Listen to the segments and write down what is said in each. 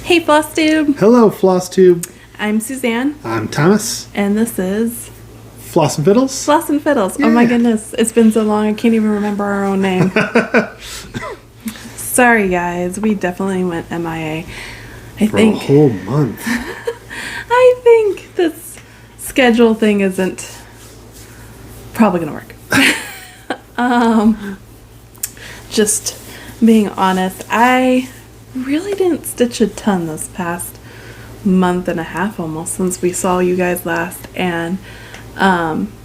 Hey Flosstube! Hello, Flosstube. I'm Suzanne. I'm Thomas. And this is Floss and Fiddles? Floss and Fiddles. Yeah. Oh my goodness, it's been so long I can't even remember our own name. Sorry guys, we definitely went MIA. For a whole month. I think this schedule thing isn't probably gonna work. Just being honest, I really didn't stitch a ton this past month and a half almost since we saw you guys last, and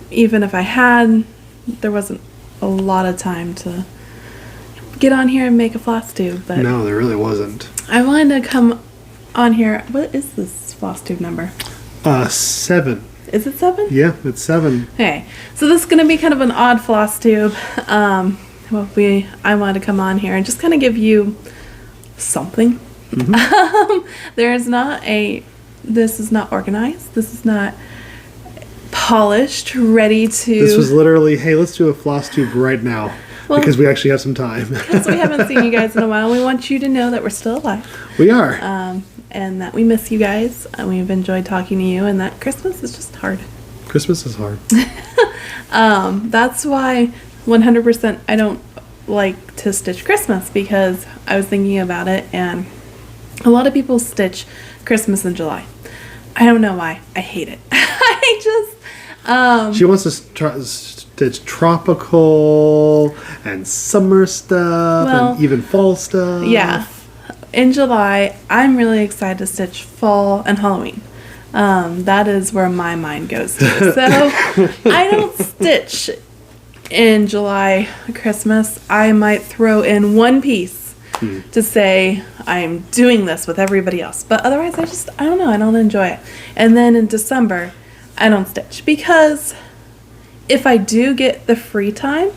even if I had, there wasn't a lot of time to get on here and make a Flosstube. But no, there really wasn't. I wanted to come on here. What is this Flosstube number? 7. Is it 7? Yeah, it's 7. Okay, so this is going to be kind of an odd Flosstube. I wanted to come on here and just kind of give you something. Mm-hmm. This is not organized. This is not polished, ready to... This was literally, hey, let's do a Flosstube right now. Well, because we actually have some time. Because we haven't seen you guys in a while. We want you to know that we're still alive. We are. And that we miss you guys. And we've enjoyed talking to you. And that Christmas is just hard. Christmas is hard. That's why 100% I don't like to stitch Christmas, because I was thinking about it, and a lot of people stitch Christmas in July. I don't know why. I hate it. I just... she wants to stitch tropical and summer stuff, and even fall stuff. Yeah. In July, I'm really excited to stitch fall and Halloween. That is where my mind goes to. So I don't stitch in July Christmas. I might throw in one piece to say I'm doing this with everybody else. But otherwise, I don't know. I don't enjoy it. And then in December, I don't stitch, because if I do get the free time,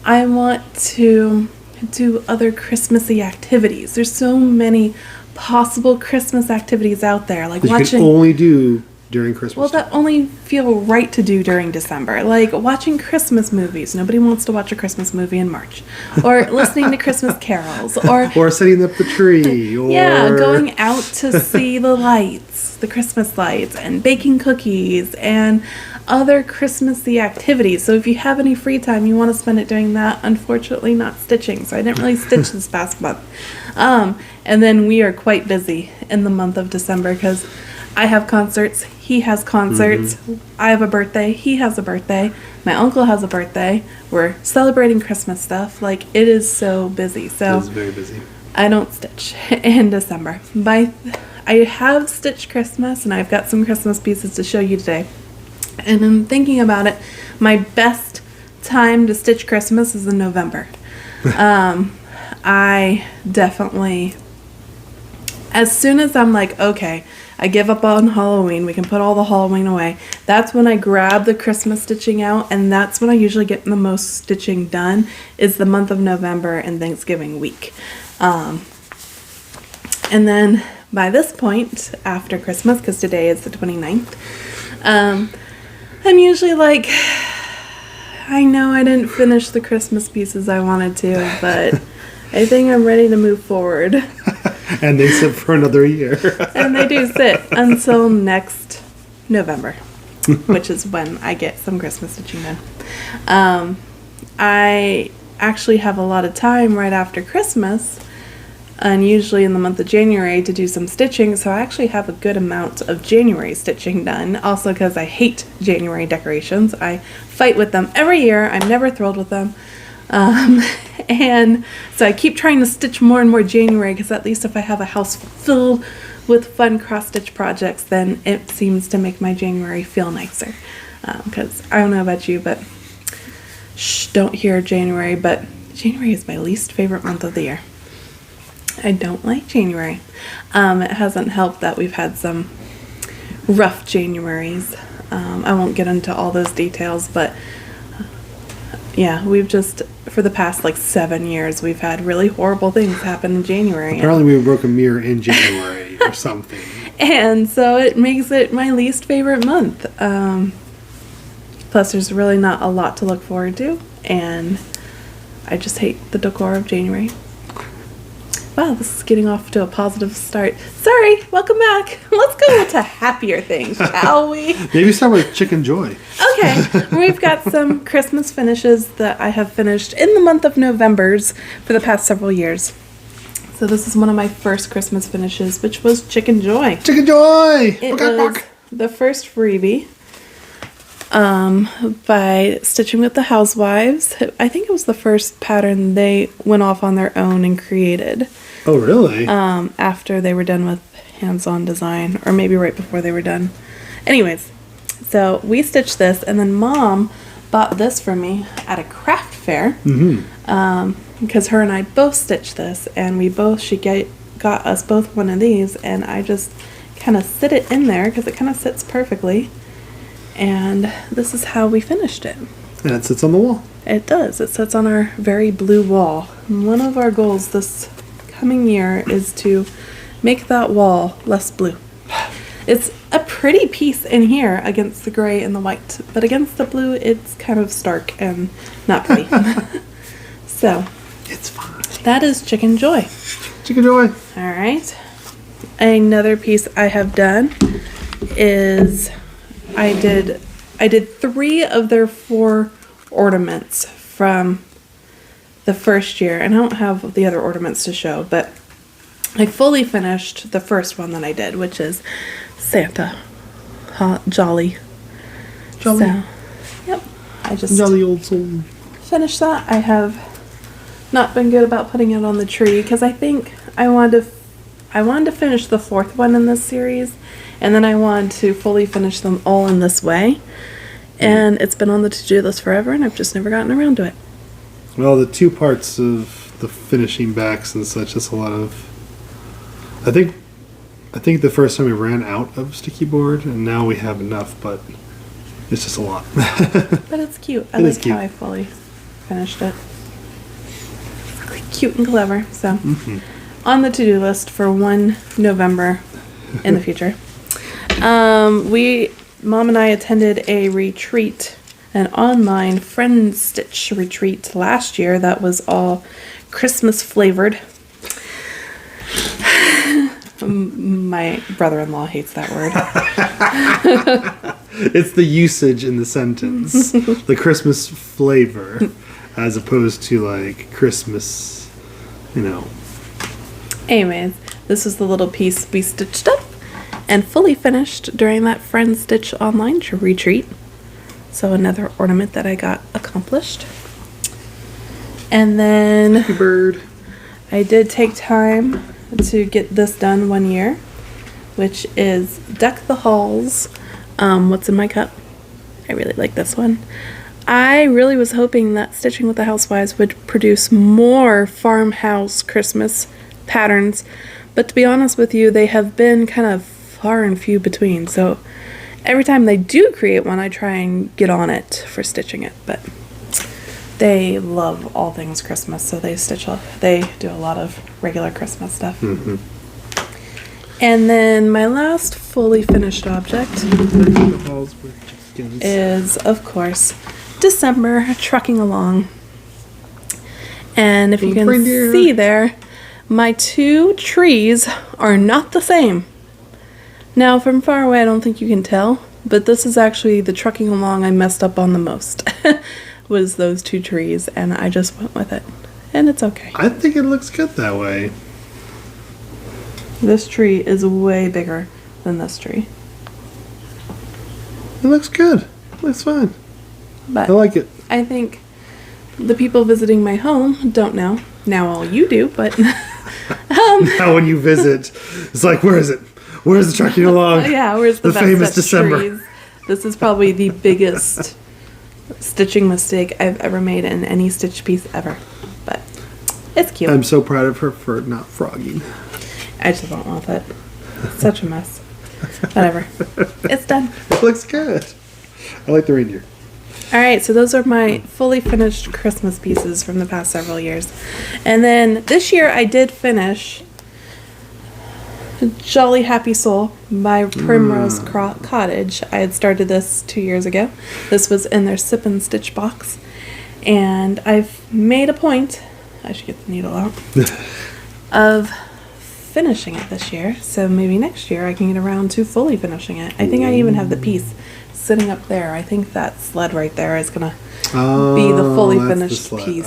I want to do other Christmassy activities. There's so many possible Christmas activities out there, like watching. You can only do during Christmas. Well, that only feel right to do during December, like watching Christmas movies. Nobody wants to watch a Christmas movie in March, or listening to Christmas carols, or setting up the tree, or going out to see the lights, the Christmas lights, and baking cookies and other Christmassy activities. So if you have any free time, you want to spend it doing that. Unfortunately, not stitching. So I didn't really stitch this past month. And then we are quite busy in the month of December, because I have concerts, he has concerts, I have a birthday, he has a birthday, my uncle has a birthday, we're celebrating Christmas stuff. Like, it is so busy. So it's very busy. I don't stitch in December. I have stitched Christmas, and I've got some Christmas pieces to show you today. And I'm thinking about it, my best time to stitch Christmas is in November. I definitely, as soon as I'm like, okay, I give up on Halloween, we can put all the Halloween away, that's when I grab the Christmas stitching out, and that's when I usually get the most stitching done, is the month of November and Thanksgiving week. And then by this point, after Christmas, because today is the 29th, I'm usually like, I know I didn't finish the Christmas pieces I wanted to, but I think I'm ready to move forward. And they sit for another year. And they do sit until next November, which is when I get some Christmas stitching done. I actually have a lot of time right after Christmas, and usually in the month of January, to do some stitching, so I actually have a good amount of January stitching done. Also, because I hate January decorations. I fight with them every year. I'm never thrilled with them. And so I keep trying to stitch more and more January, because at least if I have a house filled with fun cross-stitch projects, then it seems to make my January feel nicer. Because I don't know about you, but don't hear January, but January is my least favorite month of the year. I don't like January. It hasn't helped that we've had some rough Januaries. I won't get into all those details, but yeah, we've just, for the past 7 years, we've had really horrible things happen in January. Apparently we broke a mirror in January or something. And so it makes it my least favorite month. Plus, there's really not a lot to look forward to, and I just hate the decor of January. wow, this is getting off to a positive start. Sorry, welcome back. Let's go to happier things, shall we? Maybe start with Chicken Joy. Okay, we've got some Christmas finishes that I have finished in the month of November's for the past several years. So this is one of my first Christmas finishes, which was Chicken Joy. Chicken Joy! It was the first freebie by Stitching with the Housewives. I think it was the first pattern they went off on their own and created. Oh, really? After they were done with hands-on design, or maybe right before they were done. Anyways, so we stitched this, and then Mom bought this for me at a craft fair. Because her and I both stitched this, and she got us both one of these, and I just kind of sit it in there because it kind of sits perfectly. And this is how we finished it. And it sits on the wall. It does. It sits on our very blue wall. And one of our goals this coming year is to make that wall less blue. It's a pretty piece in here against the gray and the white, but against the blue, it's kind of stark and not pretty. So, it's fine. That is Chicken Joy. Chicken Joy. All right. Another piece I have done is I did 3 of their 4 ornaments from the first year, and I don't have the other ornaments to show, but I fully finished the first one that I did, which is Santa. Jolly. Jolly. So, yep. I just Jolly old soul. finished that. I have not been good about putting it on the tree because I think I wanted to finish the 4th one in this series, and then I wanted to fully finish them all in this way. And it's been on the to-do list forever, and I've just never gotten around to it. Well, the 2 parts of the finishing backs and such, that's a lot of... I think the first time we ran out of sticky board, and now we have enough, but it's just a lot. But it's cute. I like how I fully finished it. It's cute and clever. So, on the to-do list for 1 November in the future. Mom and I attended a retreat, an online friend stitch retreat last year that was all Christmas flavored. My brother-in-law hates that word. It's the usage in the sentence. The Christmas flavor, as opposed to like Christmas, Anyways, this is the little piece we stitched up and fully finished during that friend stitch online retreat. So another ornament that I got accomplished. And then Happy bird. I did take time to get this done 1 year, which is Deck the Halls. What's in My Cup? I really like this one. I really was hoping that Stitching with the Housewives would produce more farmhouse Christmas patterns, but to be honest with you, they have been kind of far and few between. So every time they do create one, I try and get on it for stitching it, but they love all things Christmas, so they do a lot of regular Christmas stuff. And then my last fully finished object is, of course, December, trucking along. And if you can see there, my 2 trees are not the same. Now, from far away, I don't think you can tell, but this is actually the trucking along I messed up on the most. Was those 2 trees, and I just went with it, and it's okay. I think it looks good that way. This tree is way bigger than this tree. It looks good. It looks fine. But I like it. I think the people visiting my home don't know. Now all you do, but... Now when you visit, it's like, where is it? Where's the trucking along? Yeah, where's the famous December? trees? This is probably the biggest stitching mistake I've ever made in any stitch piece ever. But it's cute. I'm so proud of her for not frogging. I just don't want it. It's such a mess. Whatever. It's done. It looks good. I like the reindeer. Alright, so those are my fully finished Christmas pieces from the past several years. And then this year I did finish Jolly Happy Soul by Primrose Cottage. I had started this 2 years ago. This was in their Sip and Stitch box. And I've made a point, I should get the needle out, of finishing it this year. So maybe next year I can get around to fully finishing it. I think I even have the piece sitting up there. I think that sled right there is gonna be the fully finished piece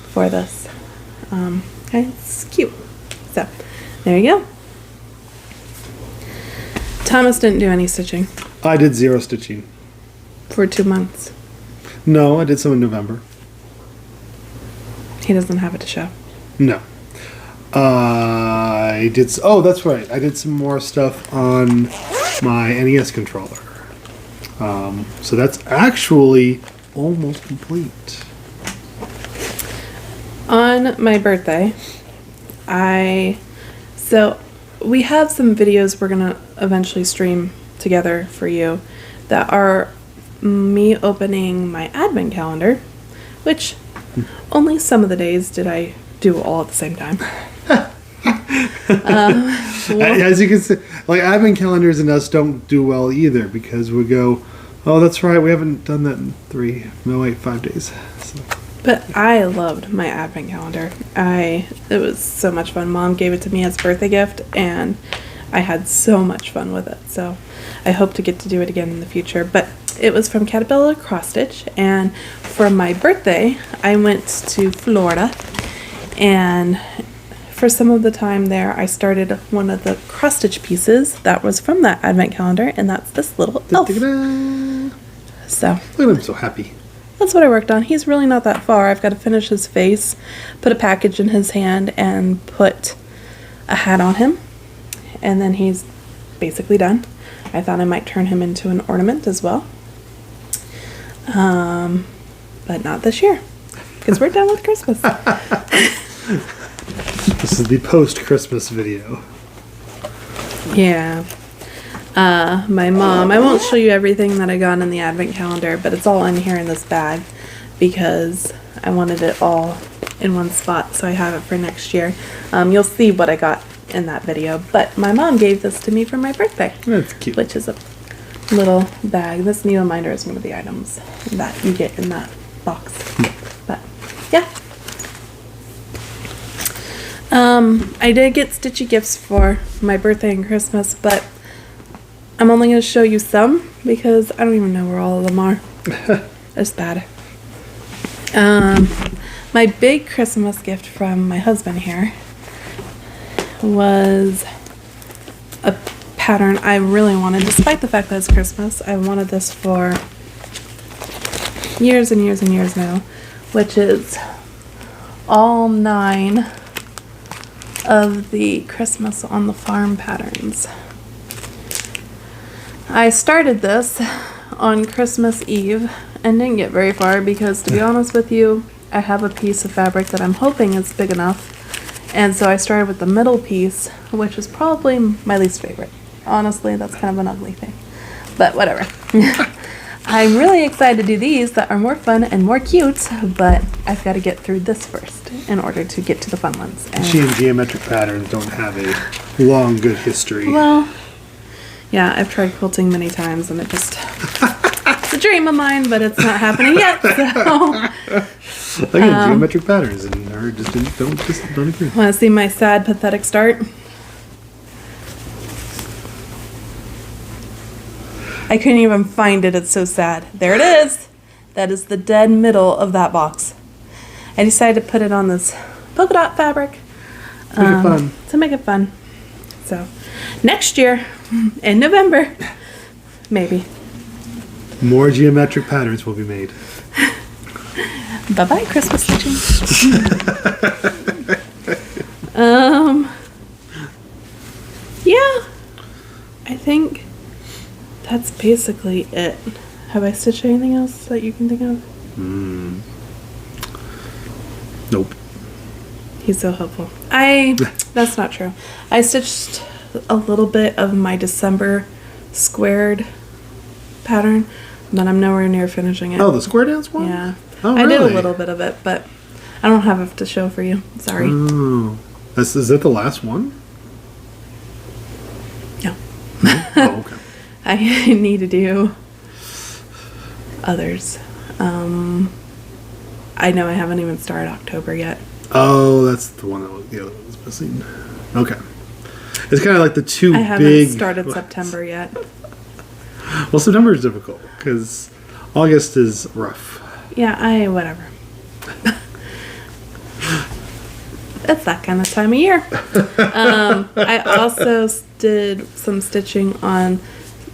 for this. Okay, it's cute. So there you go. Thomas didn't do any stitching I did 0 stitching. for 2 months. No, I did some in November. He doesn't have it to show. No. I did. Oh, that's right. I did some more stuff on my NES controller. So that's actually almost complete. On my birthday, so we have some videos we're gonna eventually stream together for you that are me opening my advent calendar, which only some of the days did I do all at the same time. As you can see, like advent calendars and us don't do well either because we go, oh, that's right, we haven't done that in 5 days. So. But I loved my advent calendar. It was so much fun. Mom gave it to me as a birthday gift, and I had so much fun with it. So I hope to get to do it again in the future. But it was from Caterpillar Cross Stitch, and for my birthday, I went to Florida, and for some of the time there, I started one of the cross stitch pieces that was from that advent calendar, and that's this little elf. So look at him, so happy. that's what I worked on. He's really not that far. I've got to finish his face, put a package in his hand, and put a hat on him, and then he's basically done. I thought I might turn him into an ornament as well, but not this year because we're done with Christmas. This is the post-Christmas video. Yeah. My mom, I won't show you everything that I got in the advent calendar, but it's all in here in this bag because I wanted it all in one spot, so I have it for next year. You'll see what I got in that video, but my mom gave this to me for my birthday. That's cute. Which is a little bag. This needle minder is one of the items that you get in that box. But yeah. I did get stitchy gifts for my birthday and Christmas, but I'm only going to show you some because I don't even know where all of them are. It's bad. My big Christmas gift from my husband here was a pattern I really wanted, despite the fact that it's Christmas. I wanted this for years and years and years now, which is all 9 of the Christmas on the Farm patterns. I started this on Christmas Eve and didn't get very far because, to be honest with you, I have a piece of fabric that I'm hoping is big enough, and so I started with the middle piece, which is probably my least favorite. Honestly, that's kind of an ugly thing, but whatever. I'm really excited to do these that are more fun and more cute, but I've got to get through this first in order to get to the fun ones. And She and geometric patterns don't have a long, good history. well, yeah, I've tried quilting many times, and it's a dream of mine, but it's not happening yet. So, Again, geometric patterns, and her just don't agree. want to see my sad, pathetic start? I couldn't even find it. It's so sad. There it is. That is the dead middle of that box. I decided to put it on this polka dot fabric Make it fun. to make it fun. So, next year, in November, maybe. More geometric patterns will be made. Bye-bye, Christmas stitching. Yeah, I think that's basically it. Have I stitched anything else that you can think of? Nope. He's so helpful. That's not true. I stitched a little bit of my December squared pattern, but I'm nowhere near finishing it. Oh, the square dance one? Yeah. Oh, I did a really? little bit of it, but I don't have it to show for you. Sorry. Oh. Is that the last one? No. Oh, okay. I need to do others. I know I haven't even started October yet. Oh, that's the one that was the other one was missing. Okay. It's kind of like the two I haven't big. started September yet. Well, September is difficult because August is rough. Yeah, whatever. It's that kind of time of year. I also did some stitching on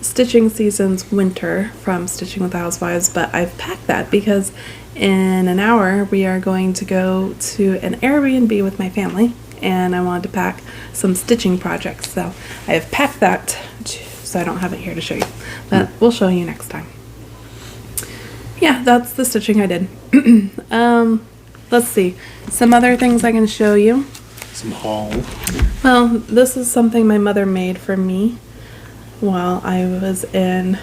Stitching Season's Winter from Stitching with the Housewives, but I've packed that because in an hour we are going to go to an Airbnb with my family, and I wanted to pack some stitching projects. So I have packed that, so I don't have it here to show you, but we'll show you next time. Yeah, that's the stitching I did. Let's see. Some other things I can show you. Some haul. Well, this is something my mother made for me while I was in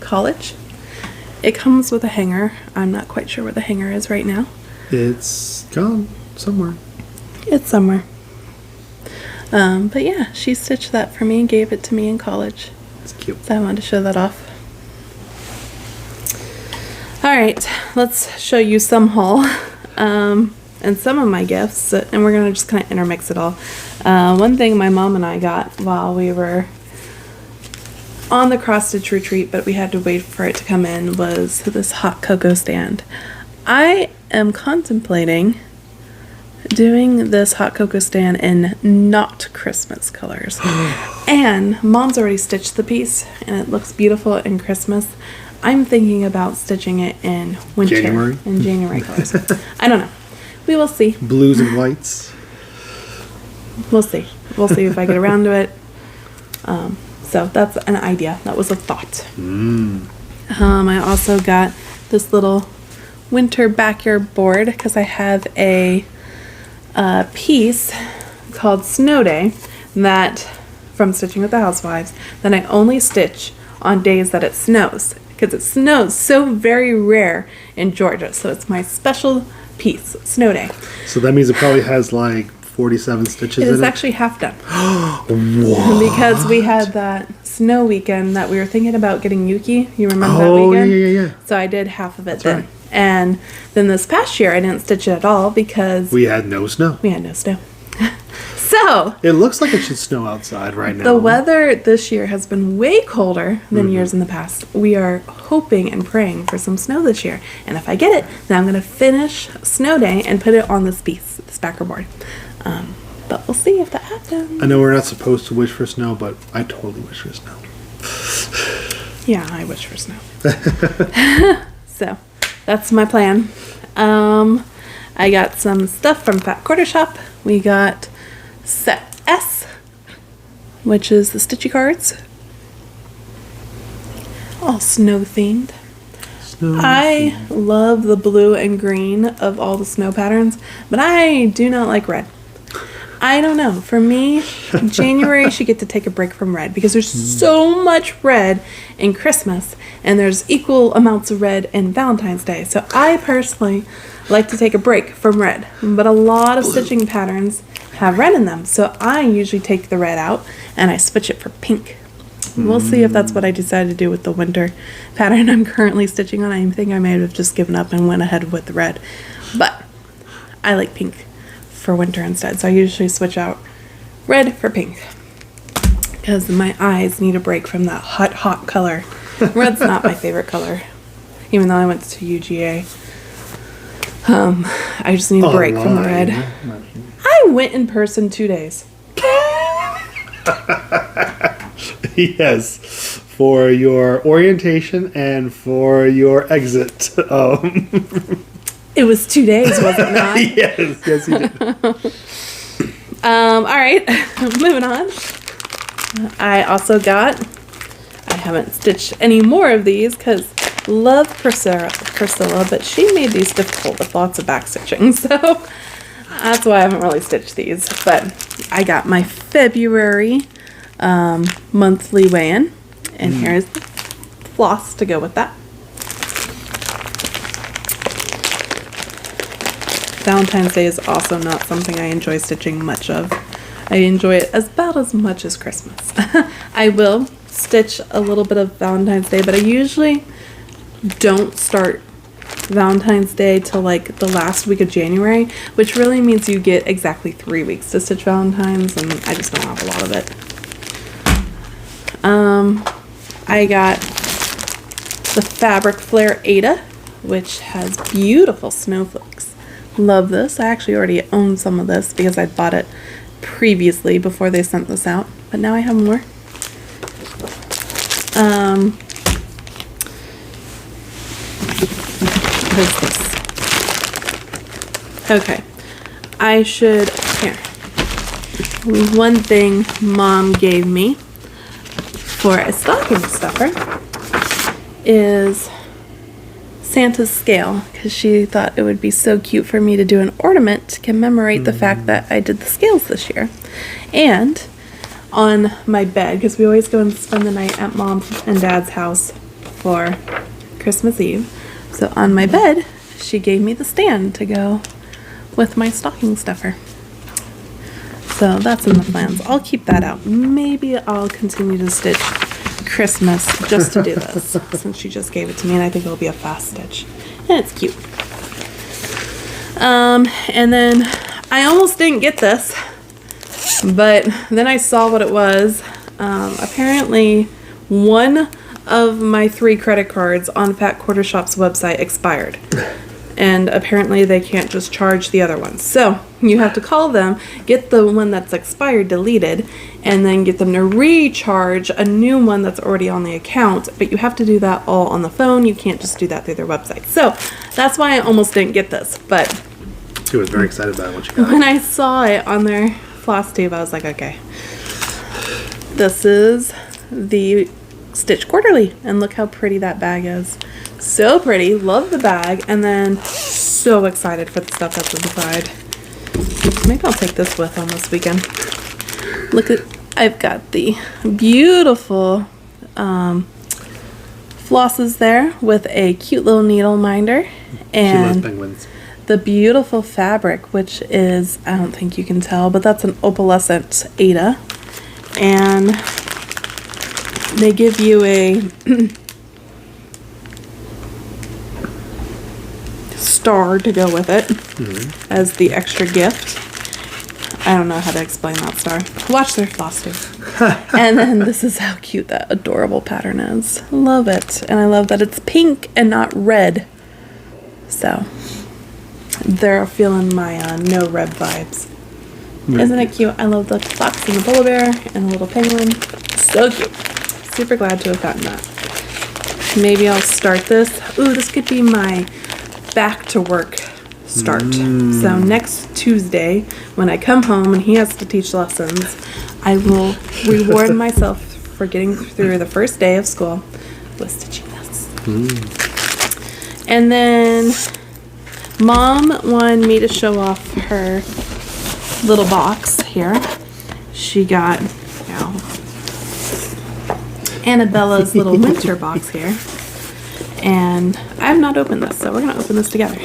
college. It comes with a hanger. I'm not quite sure where the hanger is right now. It's gone somewhere. It's somewhere. But yeah, she stitched that for me and gave it to me in college. It's cute. So I wanted to show that off. Alright, let's show you some haul. And some of my gifts, and we're going to just kind of intermix it all. One thing my mom and I got while we were on the cross stitch retreat, but we had to wait for it to come in, was this hot cocoa stand. I am contemplating doing this hot cocoa stand in not Christmas colors. And Mom's already stitched the piece, and it looks beautiful in Christmas. I'm thinking about stitching it in winter. January colors. I don't know. We will see. Blues and whites. We'll see. We'll see if I get around to it. So that's an idea. That was a thought. I also got this little winter backyard board because I have a piece called Snow Day that from Stitching with the Housewives that I only stitch on days that it snows, because it snows so very rare in Georgia. So it's my special piece, Snow Day. So that means it probably has like 47 stitches in it? It is actually half done. Whoa. Because we had that snow weekend that we were thinking about getting Yuki. You remember that Oh, weekend? yeah. So I did half of it That's then. right. And then this past year I didn't stitch it at all because We had no snow. we had no snow. So It looks like it should snow outside right now. the weather this year has been way colder than years in the past. We are hoping and praying for some snow this year. And if I get it, then I'm going to finish Snow Day and put it on this piece, this backer board. But we'll see if that happens. I know we're not supposed to wish for snow, but I totally wish for snow. Yeah, I wish for snow. So that's my plan. I got some stuff from Fat Quarter Shop. We got set S, which is the stitchy cards, all snow themed. I love the blue and green of all the snow patterns, but I do not like red. I don't know. For me, January should get to take a break from red because there's so much red in Christmas and there's equal amounts of red in Valentine's Day. So I personally like to take a break from red, but a lot of stitching patterns have red in them. So I usually take the red out and I switch it for pink. We'll see if that's what I decide to do with the winter pattern I'm currently stitching on. I think I may have just given up and went ahead with the red. But I like pink for winter instead. So I usually switch out red for pink because my eyes need a break from that hot color. Red's not my favorite color, even though I went to UGA. I just need a break from the red. I went in person 2 days. Yes, for your orientation and for your exit. It was 2 days, was it not? yes, you did. All right, moving on. I also got, I haven't stitched any more of these because love Priscilla, but she made these difficult with lots of back stitching, so that's why I haven't really stitched these. But I got my February monthly weigh-in, and here's the floss to go with that. Valentine's Day is also not something I enjoy stitching much of. I enjoy it about as much as Christmas. I will stitch a little bit of Valentine's Day, but I usually don't start Valentine's Day till like the last week of January, which really means you get exactly 3 weeks to stitch Valentine's, and I just don't have a lot of it. I got the Fabric Flare Ada, which has beautiful snowflakes. Love this. I actually already own some of this because I bought it previously before they sent this out, but now I have more. What is this? Okay. Here. One thing Mom gave me for a stocking stuffer is Santa's scale, because she thought it would be so cute for me to do an ornament to commemorate the fact that I did the scales this year. And on my bed, because we always go and spend the night at Mom and Dad's house for Christmas Eve, so on my bed she gave me the stand to go with my stocking stuffer. So that's in the plans. I'll keep that out. Maybe I'll continue to stitch Christmas just to do this, since she just gave it to me, and I think it'll be a fast stitch. And it's cute. And then I almost didn't get this, but then I saw what it was. Apparently one of my 3 credit cards on Fat Quarter Shop's website expired. And apparently they can't just charge the other ones. So you have to call them, get the one that's expired deleted, and then get them to recharge a new one that's already on the account. But you have to do that all on the phone. You can't just do that through their website. So that's why I almost didn't get this. But She was very excited about it when she got it. when I saw it on their Flosstube, I was like, okay. This is the Stitch Quarterly, and look how pretty that bag is. So pretty. Love the bag, and then so excited for the stuff that's inside. Maybe I'll take this with on this weekend. Look at, I've got the beautiful flosses there with a cute little needle minder, She loves and penguins. the beautiful fabric, which is, I don't think you can tell, but that's an opalescent Ada, and they give you a star to go with it as the extra gift. I don't know how to explain that star. Watch their Flosstube. And then this is how cute that adorable pattern is. Love it. And I love that it's pink and not red. So they're feeling my no red vibes. Isn't it cute? I love the fox and the polar bear and the little penguin. So cute. Super glad to have gotten that. Maybe I'll start this. Ooh, this could be my back to work start. So next Tuesday, when I come home and he has to teach lessons, I will reward myself for getting through the first day of school with stitching this. And then Mom wanted me to show off her little box here. She got, you know, Annabella's little winter box here. And I have not opened this, so we're going to open this together.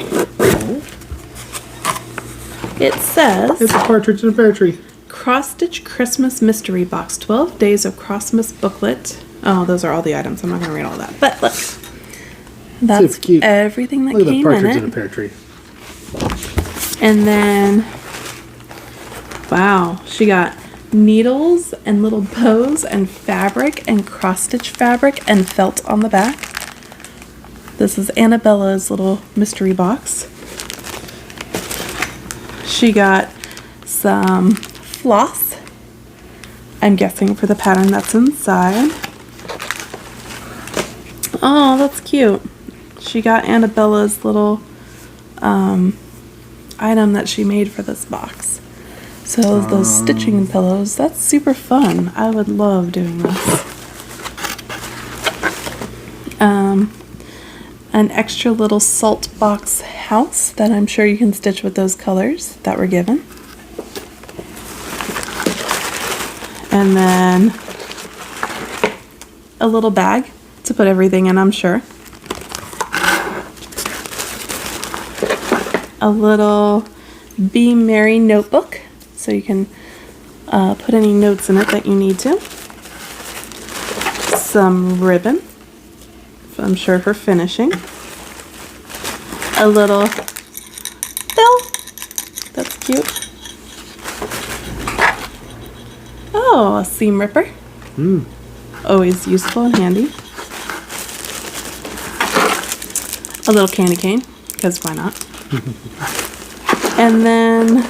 It says, It's a partridge in a pear tree. Cross Stitch Christmas Mystery Box, 12 Days of Christmas Booklet. Oh, those are all the items. I'm not going to read all that. But look, that's cute. everything that Look at the came in partridge in a it. pear tree. And then, wow, she got needles and little bows and fabric and cross stitch fabric and felt on the back. This is Annabella's little mystery box. She got some floss, I'm guessing for the pattern that's inside. Oh, that's cute. She got Annabella's little item that she made for this box. So those stitching pillows, that's super fun. I would love doing this. An extra little salt box house that I'm sure you can stitch with those colors that were given. And then a little bag to put everything in, I'm sure. A little Be Merry notebook, so you can put any notes in it that you need to. Some ribbon, I'm sure for finishing. a little bill. That's cute. Oh, a seam ripper. Always useful and handy. A little candy cane, because why not? And then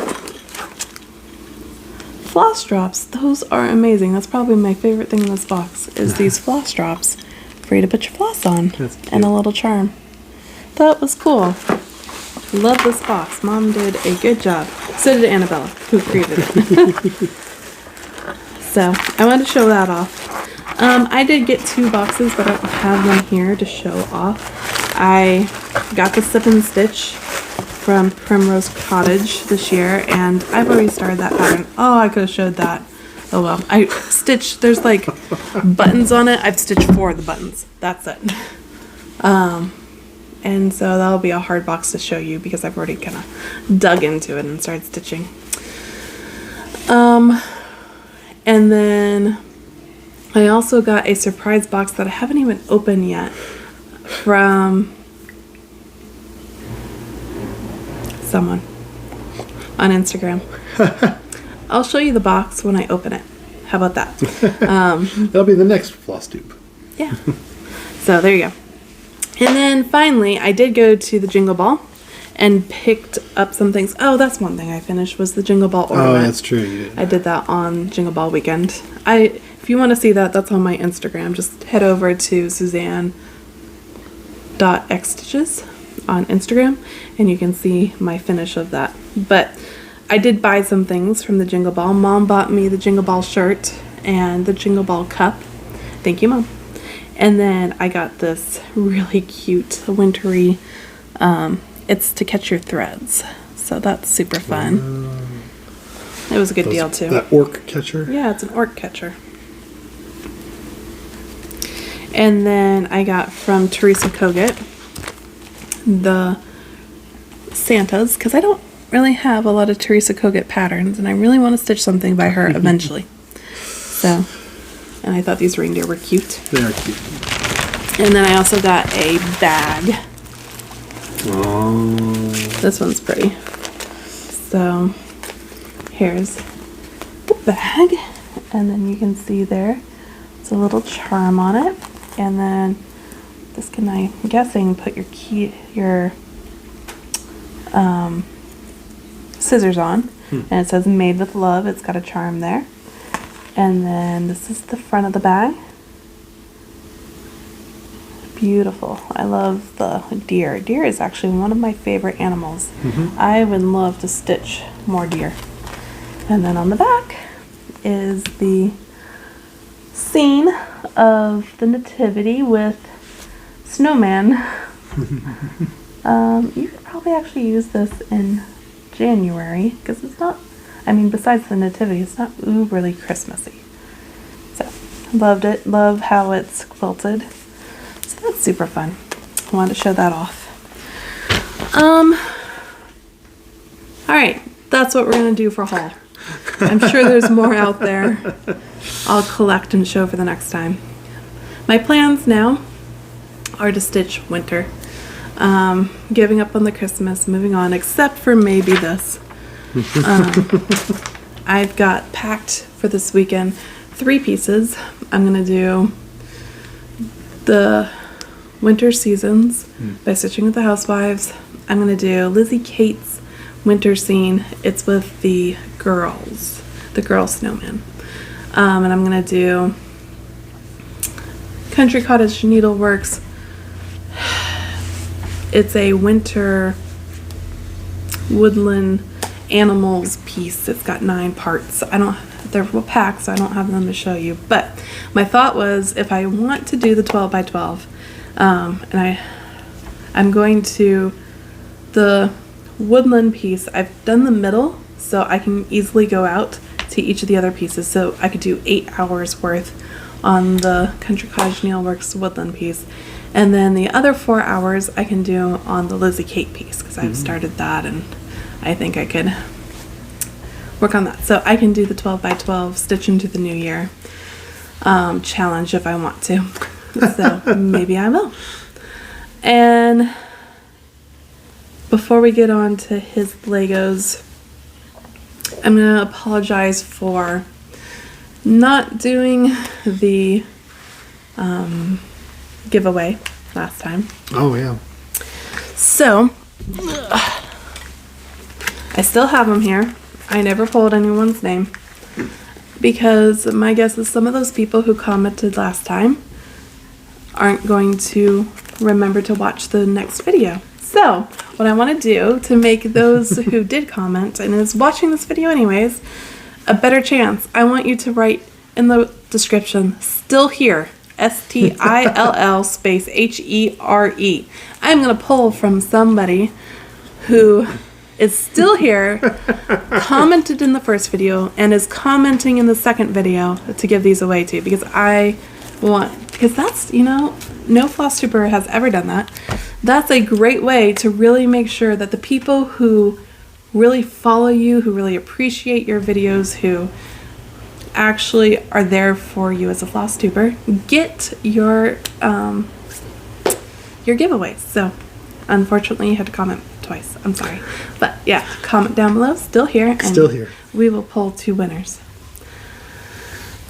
floss drops. Those are amazing. That's probably my favorite thing in this box is these floss drops for you to put your floss on. That's cute. And a little charm. That was cool. Love this box. Mom did a good job. So did Annabella, who created it. So I wanted to show that off. I did get 2 boxes, but I don't have them here to show off. I got the Sip and Stitch from Primrose Cottage this year, and I've already started that pattern. Oh, I could have showed that. Oh well. I stitched, there's like buttons on it. I've stitched 4 of the buttons. That's it. And so that'll be a hard box to show you because I've already kind of dug into it and started stitching. And then I also got a surprise box that I haven't even opened yet from someone on Instagram. I'll show you the box when I open it. How about that? That'll be the next Flosstube. Yeah. So there you go. And then finally, I did go to the Jingle Ball and picked up some things. Oh, that's one thing I finished was the Jingle Ball ornament. Oh, that's true. You did. I did that on Jingle Ball weekend. If you want to see that, that's on my Instagram. Just head over to suzanne.xstitches on Instagram, and you can see my finish of that. But I did buy some things from the Jingle Ball. Mom bought me the Jingle Ball shirt and the Jingle Ball cup. Thank you, Mom. And then I got this really cute wintry, it's to catch your threads. So that's super fun. It was a good deal too. That orc catcher? Yeah, it's an orc catcher. And then I got from Teresa Kogut the Santas, because I don't really have a lot of Teresa Kogut patterns, and I really want to stitch something by her eventually. So, and I thought these reindeer were cute. They are cute. And then I also got a bag. Oh. This one's pretty. So, here's the bag, and then you can see there it's a little charm on it, and then this can, I'm guessing, put your scissors on, and it says made with love. It's got a charm there, and then this is the front of the bag. Beautiful. I love the deer. Deer is actually one of my favorite animals. I would love to stitch more deer. And then on the back is the scene of the nativity with snowman. You could probably actually use this in January because it's not, I mean, besides the nativity, it's not uberly Christmassy. So, loved it. Love how it's quilted. So that's super fun. I wanted to show that off. Alright, that's what we're going to do for haul. I'm sure there's more out there I'll collect and show for the next time. My plans now are to stitch winter. Giving up on the Christmas, moving on, except for maybe this. I've got packed for this weekend 3 pieces. I'm going to do the winter seasons by Stitching with the Housewives. I'm going to do Lizzie Kate's winter scene. It's with the girls, the girl snowman. And I'm going to do Country Cottage Needleworks. It's a winter woodland animals piece. It's got 9 parts. They're packed, so I don't have them to show you. But my thought was, if I want to do the 12 by 12, and I'm going to the woodland piece. I've done the middle, so I can easily go out to each of the other pieces. So I could do 8 hours worth on the Country Cottage Needleworks woodland piece. And then the other 4 hours I can do on the Lizzie Kate piece, because I've started that and I think I could work on that. So I can do the 12 by 12 Stitch into the New Year challenge if I want to. So maybe I will. And before we get on to his Legos, I'm going to apologize for not doing the giveaway last time. Oh, yeah. So, I still have them here. I never pulled anyone's name because my guess is some of those people who commented last time aren't going to remember to watch the next video. So, what I want to do to make those who did comment and is watching this video anyways a better chance, I want you to write in the description, still here, STILL space HERE. I'm going to pull from somebody who is still here, commented in the first video, and is commenting in the second video to give these away to, because that's, no Flosstuber has ever done that. That's a great way to really make sure that the people who really follow you, who really appreciate your videos, who actually are there for you as a Flosstuber, get your giveaways. So, unfortunately, you had to comment twice. I'm sorry. But yeah, comment down below. Still here. And still here. We will pull 2 winners.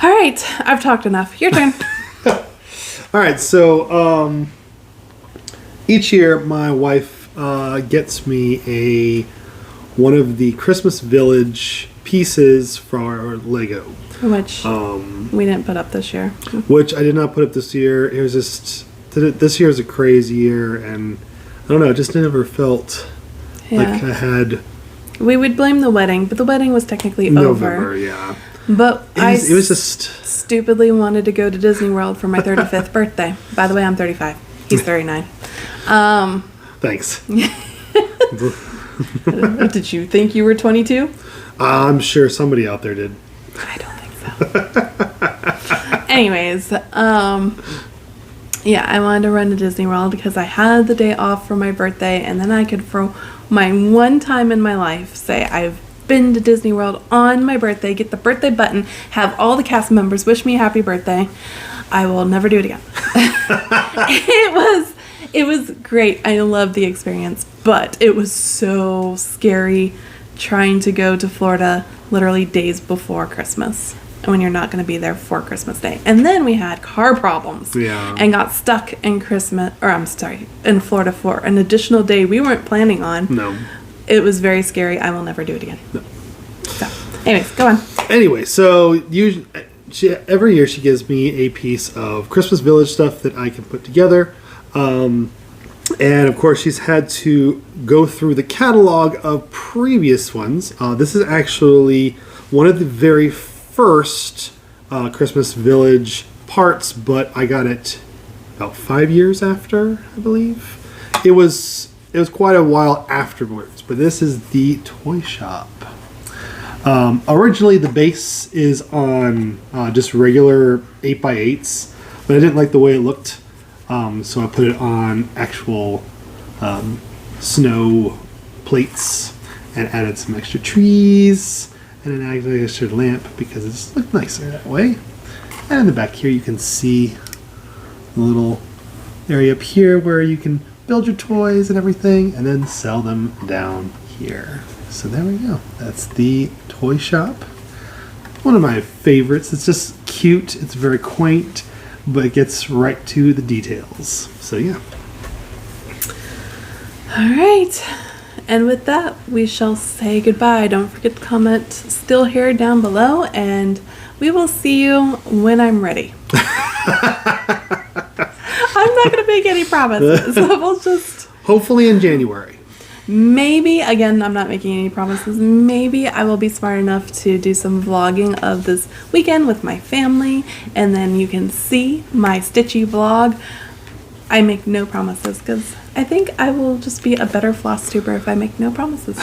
All right. I've talked enough. Your turn. All right. So, each year my wife gets me one of the Christmas Village pieces for our Lego. Which we didn't put up this year. Which I did not put up this year. It was just, this year is a crazy year, and I don't know, it just never felt like I had... We would blame the wedding, but the wedding was technically November, over. Yeah. But it was just... stupidly wanted to go to Disney World for my 35th birthday. By the way, I'm 35. He's 39. Thanks. Did you think you were 22? I'm sure somebody out there did. I don't think so. Anyways, yeah, I wanted to run to Disney World because I had the day off for my birthday, and then I could, for my one time in my life, say I've been to Disney World on my birthday, get the birthday button, have all the cast members wish me a happy birthday. I will never do it again. It was great. I loved the experience, but it was so scary trying to go to Florida literally days before Christmas, and when you're not going to be there for Christmas Day. And then we had car problems. Yeah. And got stuck in in Florida for an additional day we weren't planning on. No. It was very scary. I will never do it again. No. So, anyways, go on. Anyway, so every year she gives me a piece of Christmas Village stuff that I can put together. And of course, she's had to go through the catalog of previous ones. This is actually one of the very first Christmas Village parts, but I got it about 5 years after, I believe. It was quite a while afterwards, but this is the toy shop. Originally, the base is on just regular 8x8s, but I didn't like the way it looked. So I put it on actual snow plates and added some extra trees and an extra lamp because it just looked nicer that way. And in the back here you can see a little area up here where you can build your toys and everything and then sell them down here. So there we go. That's the toy shop. One of my favorites. It's just cute. It's very quaint, but it gets right to the details. So yeah. All right. And with that, we shall say goodbye. Don't forget to comment still here down below, and we will see you when I'm ready. I'm not going to make any promises. We'll just... Hopefully in January. Maybe, again, I'm not making any promises, maybe I will be smart enough to do some vlogging of this weekend with my family, and then you can see my Stitchy vlog. I make no promises, because I think I will just be a better Flosstuber if I make no promises.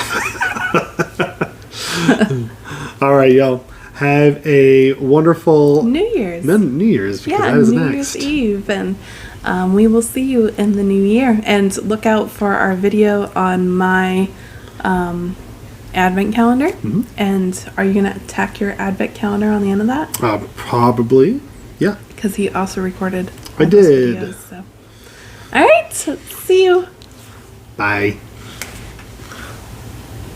All right, y'all. Have a wonderful... New Year's. New Year's, because that is New next. Year's Eve, and we will see you in the new year. And look out for our video on my advent calendar. Mm-hmm. And are you going to tack your advent calendar on the end of that? Probably, yeah. Because he also recorded I did. videos, so. All right, see you. Bye.